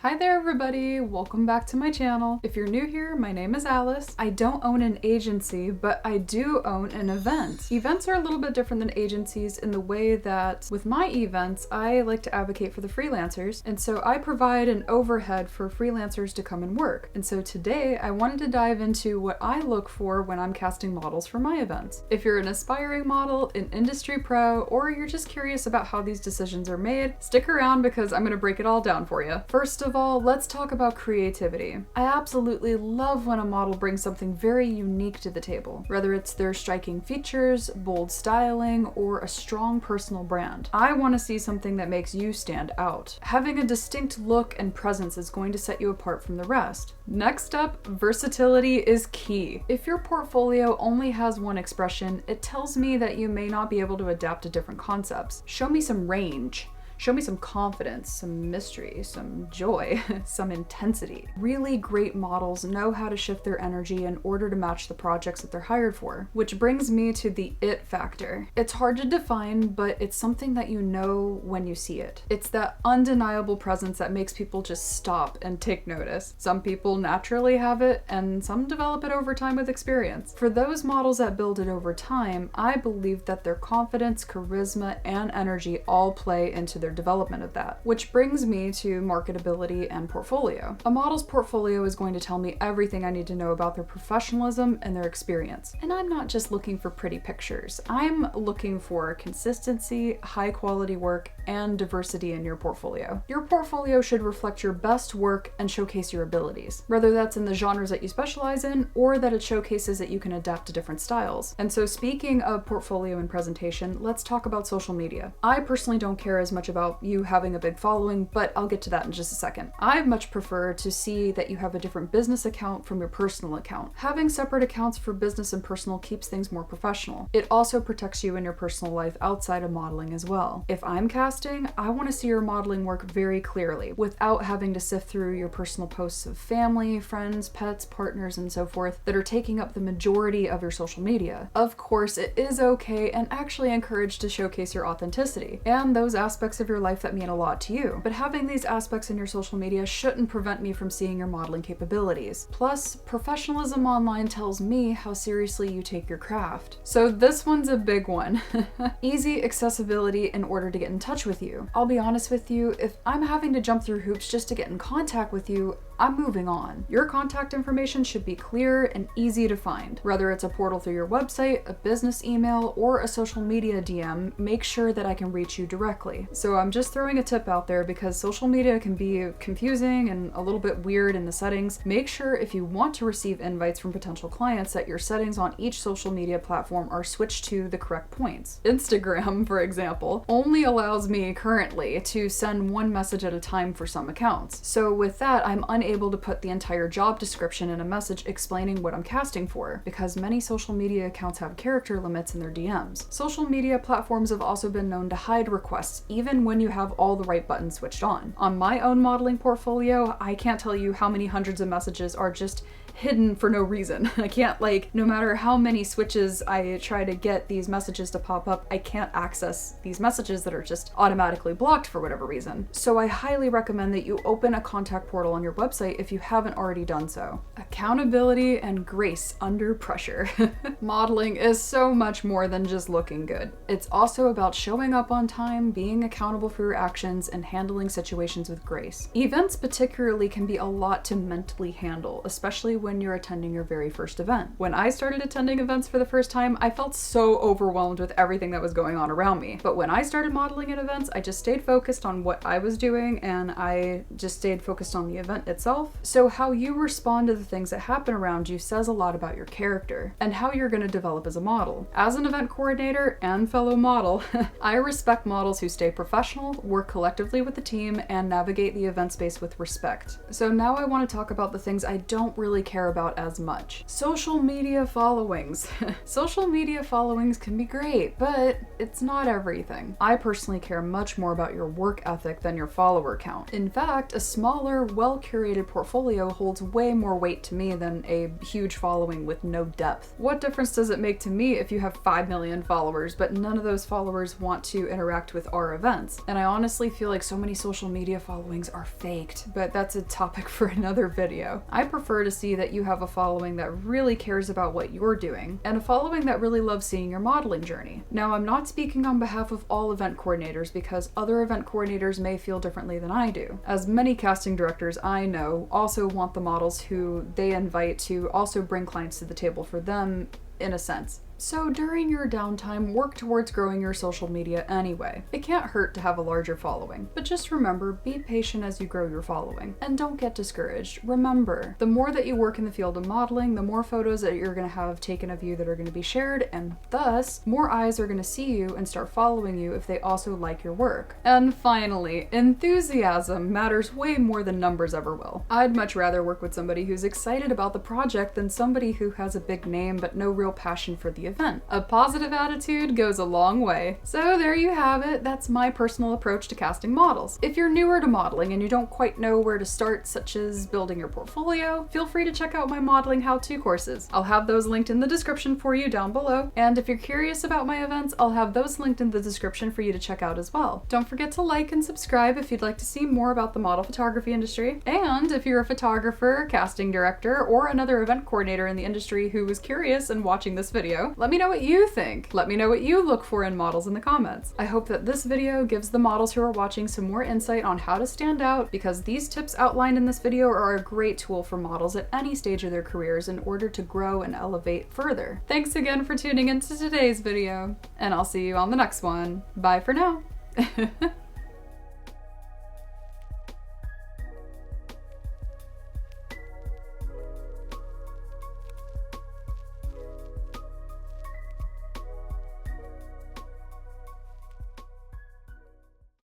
Hi there everybody, welcome back to my channel. If you're new here, my name is Alice. I don't own an agency, but I do own an event. Events are a little bit different than agencies in the way that with my events, I like to advocate for the freelancers, and so I provide an overhead for freelancers to come and work. And so today I wanted to dive into what I look for when I'm casting models for my events. If you're an aspiring model, an industry pro, or you're just curious about how these decisions are made, stick around because I'm gonna break it all down for you. First of all, let's talk about creativity. I absolutely love when a model brings something very unique to the table, whether it's their striking features, bold styling, or a strong personal brand. I want to see something that makes you stand out. Having a distinct look and presence is going to set you apart from the rest. Next up, versatility is key. If your portfolio only has one expression, it tells me that you may not be able to adapt to different concepts. Show me some range. Show me some confidence, some mystery, some joy, some intensity. Really great models know how to shift their energy in order to match the projects that they're hired for. Which brings me to the it factor. It's hard to define, but it's something that you know when you see it. It's that undeniable presence that makes people just stop and take notice. Some people naturally have it, and some develop it over time with experience. For those models that build it over time, I believe that their confidence, charisma, and energy all play into their development of that, which brings me to marketability and portfolio. A model's portfolio is going to tell me everything I need to know about their professionalism and their experience. And I'm not just looking for pretty pictures. I'm looking for consistency, high quality work, and diversity in your portfolio. Your portfolio should reflect your best work and showcase your abilities, whether that's in the genres that you specialize in or that it showcases that you can adapt to different styles. And so speaking of portfolio and presentation, let's talk about social media. I personally don't care as much about you having a big following, but I'll get to that in just a second. I much prefer to see that you have a different business account from your personal account. Having separate accounts for business and personal keeps things more professional. It also protects you in your personal life outside of modeling as well. If I'm casting, I want to see your modeling work very clearly without having to sift through your personal posts of family, friends, pets, partners, and so forth that are taking up the majority of your social media. Of course, it is okay and actually encouraged to showcase your authenticity and those aspects of your life that mean a lot to you. But having these aspects in your social media shouldn't prevent me from seeing your modeling capabilities. Plus, professionalism online tells me how seriously you take your craft. So this one's a big one. Easy accessibility in order to get in touch with you. I'll be honest with you, if I'm having to jump through hoops just to get in contact with you, I'm moving on. Your contact information should be clear and easy to find. Whether it's a portal through your website, a business email, or a social media DM, make sure that I can reach you directly. So I'm just throwing a tip out there because social media can be confusing and a little bit weird in the settings. Make sure if you want to receive invites from potential clients that your settings on each social media platform are switched to the correct points. Instagram, for example, only allows me currently to send one message at a time for some accounts. So with that, I'm unable to put the entire job description in a message explaining what I'm casting for, because many social media accounts have character limits in their DMs. Social media platforms have also been known to hide requests even when you have all the right buttons switched on. On my own modeling portfolio, I can't tell you how many hundreds of messages are just hidden for no reason. I can't, no matter how many switches I try to get these messages to pop up, I can't access these messages that are just automatically blocked for whatever reason. So I highly recommend that you open a contact portal on your website if you haven't already done so. Accountability and grace under pressure. Modeling is so much more than just looking good. It's also about showing up on time, being accountable for your actions, and handling situations with grace. Events particularly can be a lot to mentally handle, especially when you're attending your very first event. When I started attending events for the first time, I felt so overwhelmed with everything that was going on around me. But when I started modeling at events, I just stayed focused on what I was doing and I just stayed focused on the event itself. So how you respond to the things that happen around you says a lot about your character and how you're going to develop as a model. As an event coordinator and fellow model, I respect models who stay professional, work collectively with the team, and navigate the event space with respect. So now I want to talk about the things I don't really care care about as much. Social media followings. Social media followings can be great, but it's not everything. I personally care much more about your work ethic than your follower count. In fact, a smaller, well-curated portfolio holds way more weight to me than a huge following with no depth. What difference does it make to me if you have 5 million followers, but none of those followers want to interact with our events? And I honestly feel like so many social media followings are faked, but that's a topic for another video. I prefer to see that you have a following that really cares about what you're doing, and a following that really loves seeing your modeling journey. Now, I'm not speaking on behalf of all event coordinators because other event coordinators may feel differently than I do, as many casting directors I know also want the models who they invite to also bring clients to the table for them, in a sense. So during your downtime, work towards growing your social media anyway. It can't hurt to have a larger following, but just remember, be patient as you grow your following. And don't get discouraged. Remember, the more that you work in the field of modeling, the more photos that you're gonna have taken of you that are gonna be shared, and thus, more eyes are gonna see you and start following you if they also like your work. And finally, enthusiasm matters way more than numbers ever will. I'd much rather work with somebody who's excited about the project than somebody who has a big name but no real passion for the event. A positive attitude goes a long way. So there you have it. That's my personal approach to casting models. If you're newer to modeling and you don't quite know where to start, such as building your portfolio, feel free to check out my modeling how-to courses. I'll have those linked in the description for you down below. And if you're curious about my events, I'll have those linked in the description for you to check out as well. Don't forget to like and subscribe if you'd like to see more about the model photography industry. And if you're a photographer, casting director, or another event coordinator in the industry who was curious and watching this video, let me know what you think. Let me know what you look for in models in the comments. I hope that this video gives the models who are watching some more insight on how to stand out, because these tips outlined in this video are a great tool for models at any stage of their careers in order to grow and elevate further. Thanks again for tuning into today's video, and I'll see you on the next one. Bye for now.